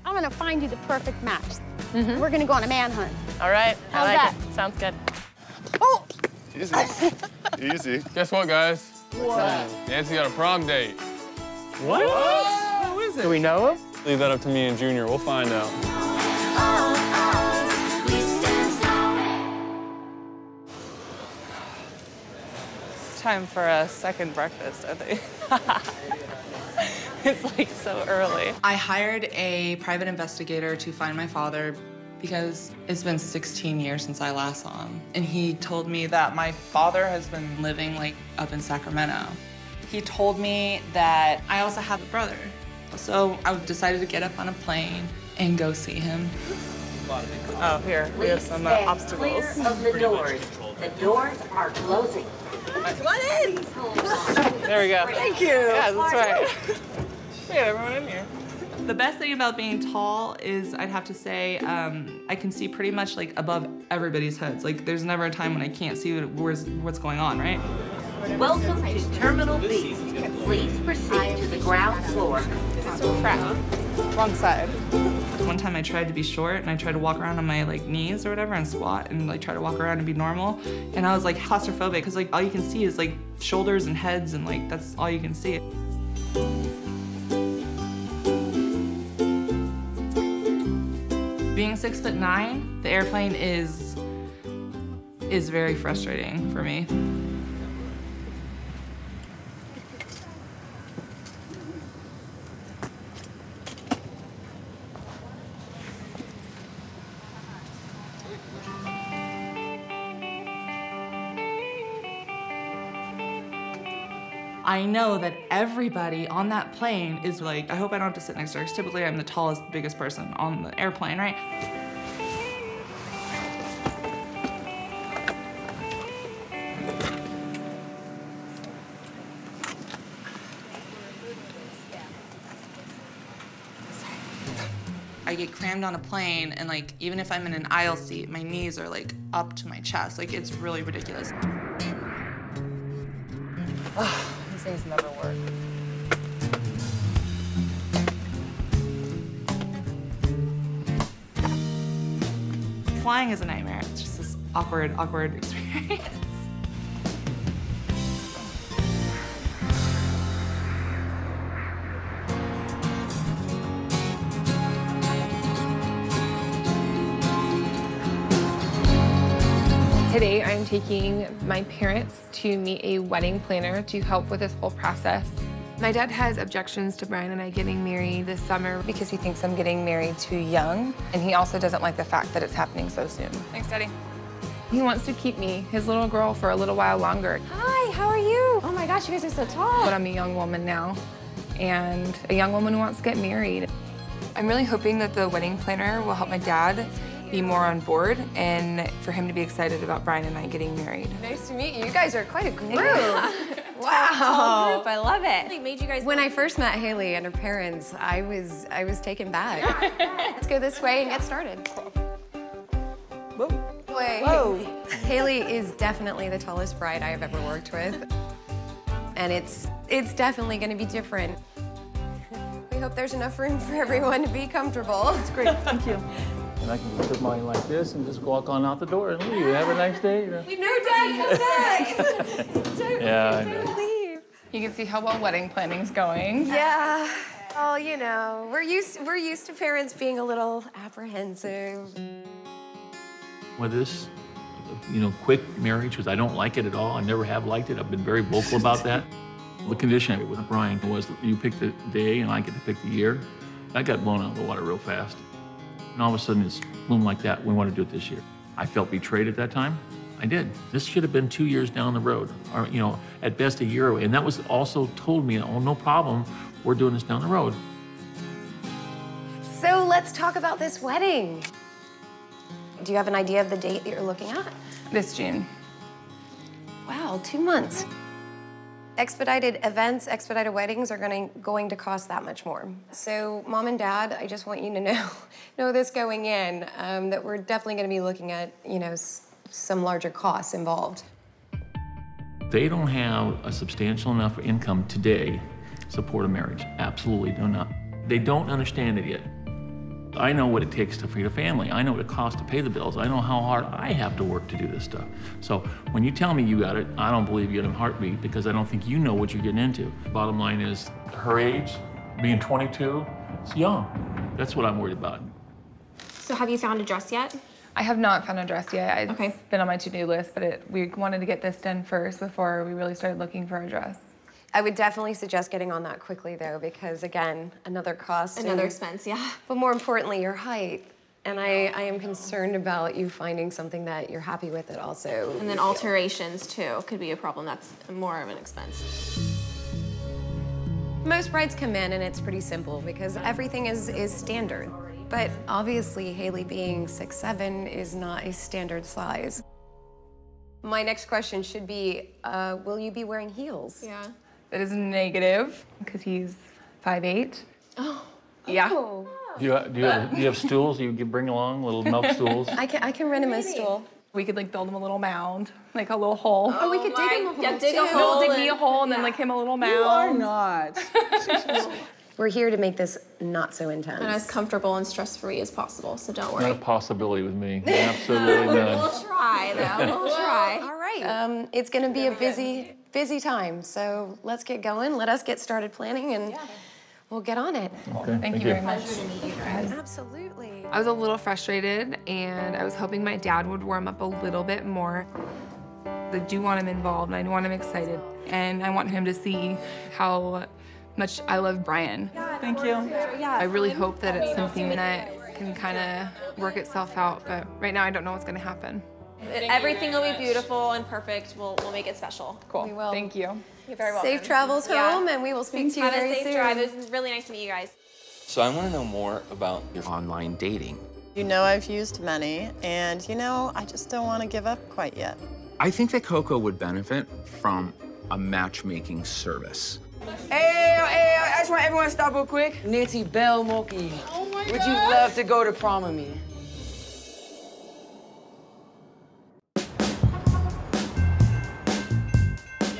I'm gonna find you the perfect match. We're gonna go on a manhunt. All right, How's I like that? it. Sounds good. Oh! Easy. Easy. Guess what, guys? What? Nancy got a prom date. What? Who is it? Do we know him? Leave that up to me and Junior. We'll find out. It's time for a second breakfast, I think. It's like so early. I hired a private investigator to find my father because it's been 16 years since I last saw him. And he told me that my father has been living like up in Sacramento. He told me that I also have a brother. So I decided to get up on a plane and go see him. Oh, here, we have some obstacles. Clear of the doors. The doors are closing. Come on in. There we go. Thank you. Yeah, that's right. We got everyone in here. The best thing about being tall is, I'd have to say, I can see pretty much like above everybody's heads. Like, there's never a time when I can't see what's going on, right? Welcome to Terminal B. Please proceed to the ground floor. Crap. Wrong side. One time I tried to be short and I tried to walk around on my like knees or whatever and squat and like try to walk around and be normal. And I was like claustrophobic because like all you can see is like shoulders and heads and like that's all you can see. Being 6'9", the airplane is very frustrating for me. I know that everybody on that plane is like, I hope I don't have to sit next to her, because typically I'm the tallest, biggest person on the airplane, right? I get crammed on a plane, and like, even if I'm in an aisle seat, my knees are like up to my chest. Like, it's really ridiculous. These things never work. Flying is a nightmare. It's just this awkward experience. Today, I'm taking my parents to meet a wedding planner to help with this whole process. My dad has objections to Brian and I getting married this summer because he thinks I'm getting married too young, and he also doesn't like the fact that it's happening so soon. Thanks, Daddy. He wants to keep me, his little girl, for a little while longer. Hi, how are you? Oh my gosh, you guys are so tall. But I'm a young woman now, and a young woman who wants to get married. I'm really hoping that the wedding planner will help my dad be more on board and for him to be excited about Brian and I getting married. Nice to meet you. You guys are quite a group. Wow. Group, I love it. What made you guys? When I first met Haley and her parents, I was taken back. Let's go this way and get started. Whoa. Wait. Whoa. Haley is definitely the tallest bride I have ever worked with. And it's definitely gonna be different. We hope there's enough room for everyone to be comfortable. That's great, thank you. And I can put mine like this and just walk on out the door and leave. Have a nice day. No, Dad, come back. Yeah, I know. Don't leave. You can see how well wedding planning's going. Yeah. Oh, you know, we're used to parents being a little apprehensive. With this, quick marriage, because I don't like it at all. I never have liked it. I've been very vocal about that. The condition with Brian was that you pick the day and I get to pick the year. That got blown out of the water real fast. And all of a sudden, it's bloom like that. We want to do it this year. I felt betrayed at that time. I did. This should have been 2 years down the road, or at best a year away. And that was also told me, oh, no problem. We're doing this down the road. So let's talk about this wedding. Do you have an idea of the date that you're looking at? This June. Wow, 2 months. Expedited events, expedited weddings are going to cost that much more. So, Mom and Dad, I just want you to know this going in, that we're definitely going to be looking at, some larger costs involved. They don't have a substantial enough income today to support a marriage. Absolutely do not. They don't understand it yet. I know what it takes to feed a family. I know what it costs to pay the bills. I know how hard I have to work to do this stuff. So when you tell me you got it, I don't believe you got a heartbeat because I don't think you know what you're getting into. Bottom line is her age, being 22, it's young. That's what I'm worried about. So have you found a dress yet? I have not found a dress yet. It's Okay. been on my to-do list, but we wanted to get this done first before we really started looking for a dress. I would definitely suggest getting on that quickly, though, because, again, another cost. Another expense, yeah. But more importantly, your height. And I am concerned about you finding something that you're happy with it also. And then alterations, too, could be a problem. That's more of an expense. Most brides come in and it's pretty simple because everything is standard. But obviously, Haley being 6'7" is not a standard size. My next question should be, will you be wearing heels? Yeah. That is negative because he's 5'8". Oh. Yeah. Oh. Do you have stools you can bring along, little milk stools? I can rent him a stool. We could like build him a little mound, like a little hole. Oh, we could dig him a hole. Yeah, dig too. a hole. Dig me a hole and then like him a little mound. You are not. We're here to make this not so intense. And as comfortable and stress-free as possible, so don't worry. Not a possibility with me. Absolutely not. We'll try, though. We'll try. All right. It's going to be a busy time, so let's get going. Let us get started planning, and we'll get on it. Okay, Thank you very much. Absolutely. I was a little frustrated, and I was hoping my dad would warm up a little bit more. I do want him involved, and I want him excited, and I want him to see how much I love Brian. Thank you. I really hope that it's something that can kind of work itself out, but right now I don't know what's going to happen. Everything will be beautiful and perfect. We'll make it special. Cool. We will. Thank you. You're very welcome. Safe travels home, and we will speak to you Have a very safe soon. drive. It was really nice to meet you guys. So I want to know more about your online dating. You know I've used many, and you know, I just don't want to give up quite yet. I think that Coco would benefit from a matchmaking service. Hey, I just want everyone to stop real quick. Nancy Bell Moki. Oh my God. Would you love to go to prom with me?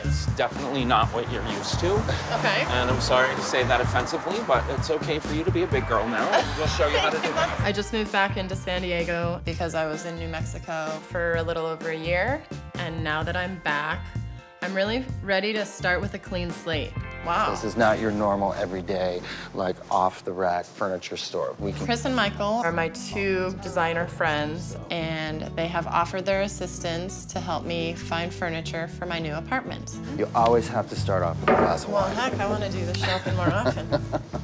It's definitely not what you're used to. Okay. And I'm sorry to say that offensively, but it's okay for you to be a big girl now. We'll show you how to do that. I just moved back into San Diego because I was in New Mexico for a little over a year. And now that I'm back, I'm really ready to start with a clean slate. Wow. This is not your normal, everyday, like, off-the-rack furniture store. Chris and Michael are my two designer friends, and they have offered their assistance to help me find furniture for my new apartment. You always have to start off with a glass of Well, wine. heck, I want to do the shopping more often.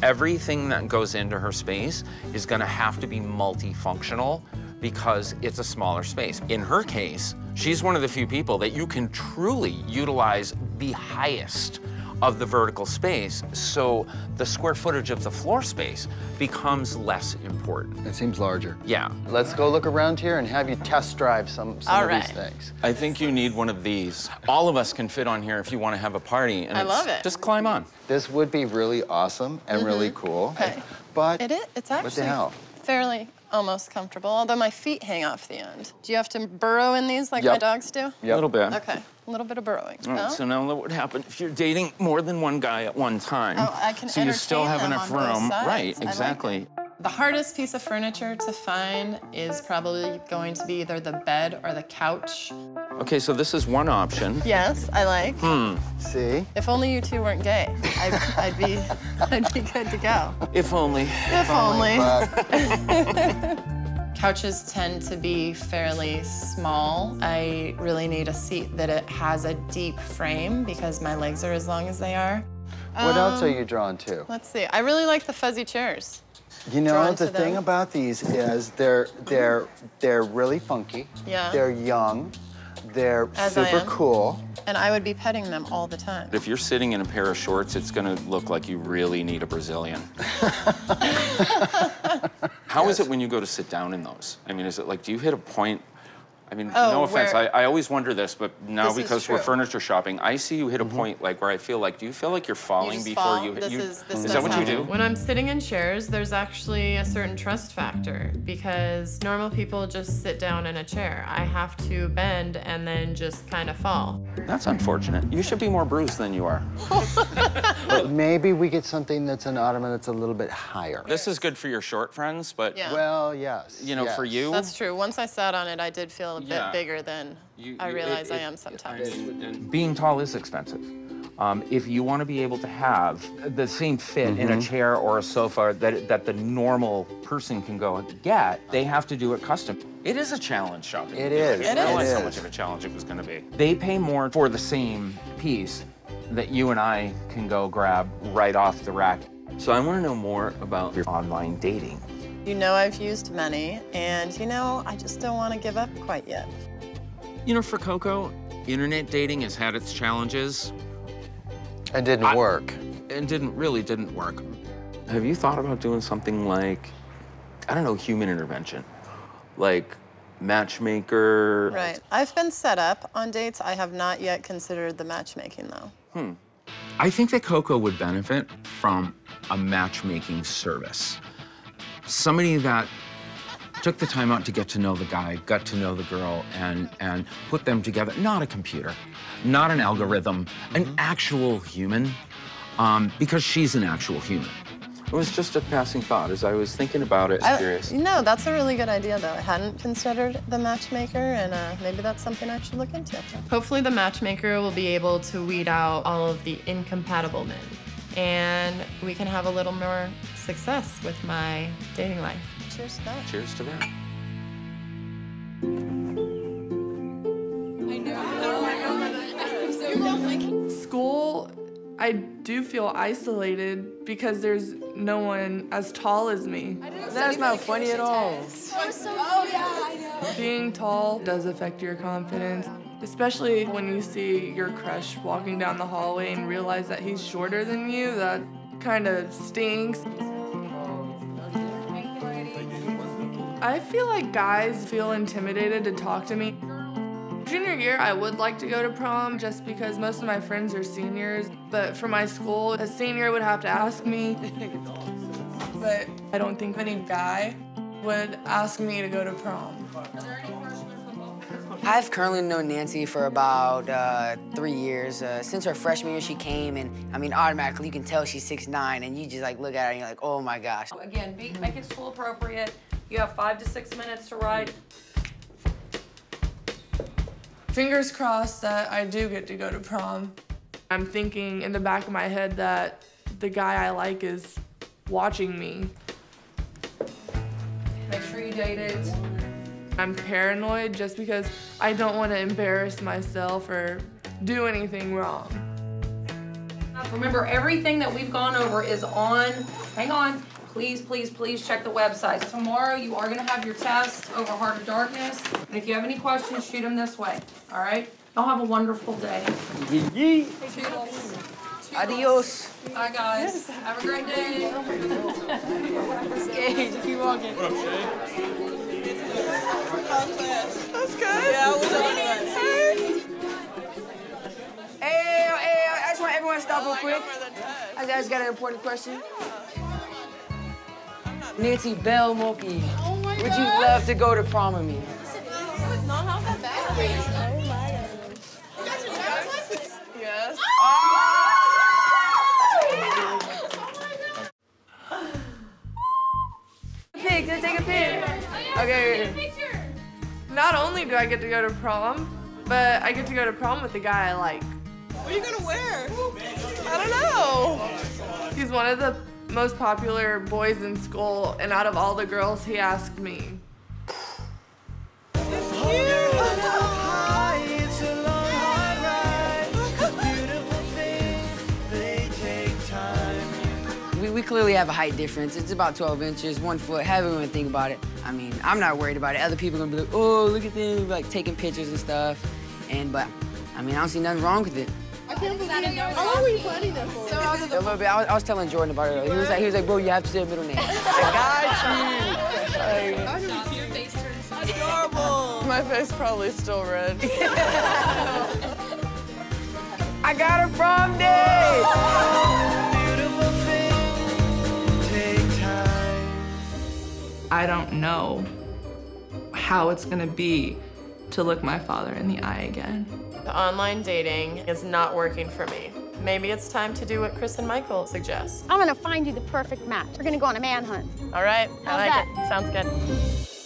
Everything that goes into her space is going to have to be multifunctional because it's a smaller space. In her case, she's one of the few people that you can truly utilize the highest of the vertical space, so the square footage of the floor space becomes less important. It seems larger. Yeah. Let's go look around here and have you test drive some of these things. I think you need one of these. All of us can fit on here if you want to have a party. And I love it. Just climb on. This would be really awesome and really cool. Okay. But It's actually what the hell? fairly almost comfortable, although my feet hang off the end. Do you have to burrow in these like Yep. my dogs do? A little bit. Okay, a little bit of burrowing. All right, No? so now what would happen if you're dating more than one guy at one time? Oh, I can so you still entertain have them enough on both room. sides. I Right, like exactly. The hardest piece of furniture to find is probably going to be either the bed or the couch. Okay, so this is one option. Yes, I like. See? If only you two weren't gay, I'd be good to go. If only. If only. But Couches tend to be fairly small. I really need a seat that it has a deep frame because my legs are as long as they are. what else are you drawn to? Let's see. I really like the fuzzy chairs. You know, Drawn the to thing them. about these is they're really funky. Yeah. They're young. They're As I super am. cool. And I would be petting them all the time. If you're sitting in a pair of shorts, it's gonna look like you really need a Brazilian. How is it when you go to sit down in those? I mean, is it like, do you hit a point I mean, no offense, I always wonder this, but now because we're true. furniture shopping, I see you hit a point like where I feel like, do you feel like you're falling before you hit? This Is that what you do? When I'm sitting in chairs, there's actually a certain trust factor because normal people just sit down in a chair. I have to bend and then just kind of fall. That's unfortunate. You should be more bruised than you are. But maybe we get something that's an ottoman that's a little bit higher. This is good for your short friends, but well, yes. You know, for you, That's true. Once I sat on it, I did feel a bit bigger than I realize I am sometimes. Being tall is expensive. If you want to be able to have the same fit in a chair or a sofa that the normal person can go and get, they have to do it custom. It is a challenge shopping. It is. I didn't realize how much of a challenge it was going to be. They pay more for the same piece that you and I can go grab right off the rack. So I want to know more about your online dating. You know I've used many, and you know, I just don't want to give up quite yet. You know, for Coco, internet dating has had its challenges. It didn't work. It really didn't work. Have you thought about doing something like, I don't know, human intervention? Like matchmaker? Right. I've been set up on dates. I have not yet considered the matchmaking, though. I think that Coco would benefit from a matchmaking service. Somebody that took the time out to get to know the guy, got to know the girl, and put them together. Not a computer, not an algorithm, an actual human, because she's an actual human. It was just a passing thought as I was thinking about it. Curious. No, that's a really good idea, though. I hadn't considered the matchmaker, and maybe that's something I should look into. Hopefully the matchmaker will be able to weed out all of the incompatible men, and we can have a little more success with my dating life. Cheers to that. Cheers to that. School, I do feel isolated because there's no one as tall as me. That's not funny at all. Being tall does affect your confidence, especially when you see your crush walking down the hallway and realize that he's shorter than you. That kind of stinks. I feel like guys feel intimidated to talk to me. Junior year, I would like to go to prom just because most of my friends are seniors, but for my school, a senior would have to ask me. But I don't think any guy would ask me to go to prom. I've currently known Nancy for about 3 years. Since her freshman year, she came, and I mean, automatically you can tell she's 6'9", and you just like look at her and you're like, oh my gosh. Again, make it school appropriate. You have 5 to 6 minutes to write. Fingers crossed that I do get to go to prom. I'm thinking in the back of my head that the guy I like is watching me. Make sure you date it. I'm paranoid just because I don't want to embarrass myself or do anything wrong. Remember, everything that we've gone over is on, hang on, please, please, please check the website. Tomorrow you are gonna have your test over Heart of Darkness. And if you have any questions, shoot them this way, all right? Y'all have a wonderful day. Yee. Adios. Bye, guys. Have a great day. Okay, just keep walking. What up, Shay? That's good. Yeah, what's up? Hey, I just want everyone to stop real quick. I just got an important question. Nancy Bell Moki, would you love to go to prom with me? It's not half that bad. Oh my god. You guys are driver's license? Yes. Can I take a pic? Okay. Not only do I get to go to prom, but I get to go to prom with the guy I like. What are you gonna wear? I don't know. He's one of the most popular boys in school, and out of all the girls, he asked me. We clearly have a height difference. It's about 12 inches, 1 foot, however you want to think about it. I mean, I'm not worried about it. Other people are gonna be like, oh, look at them, like taking pictures and stuff. But I mean, I don't see nothing wrong with it. I can't believe it. How long were you planning that for? A little bit. I was telling Jordan about it. He was like, bro, you have to say a middle name. I got you. Your face turns adorable. My face. face probably still red. I got a prom date! I don't know how it's gonna be to look my father in the eye again. The online dating is not working for me. Maybe it's time to do what Chris and Michael suggest. I'm gonna find you the perfect match. We're gonna go on a manhunt. All right, How's I like that? it. Sounds good.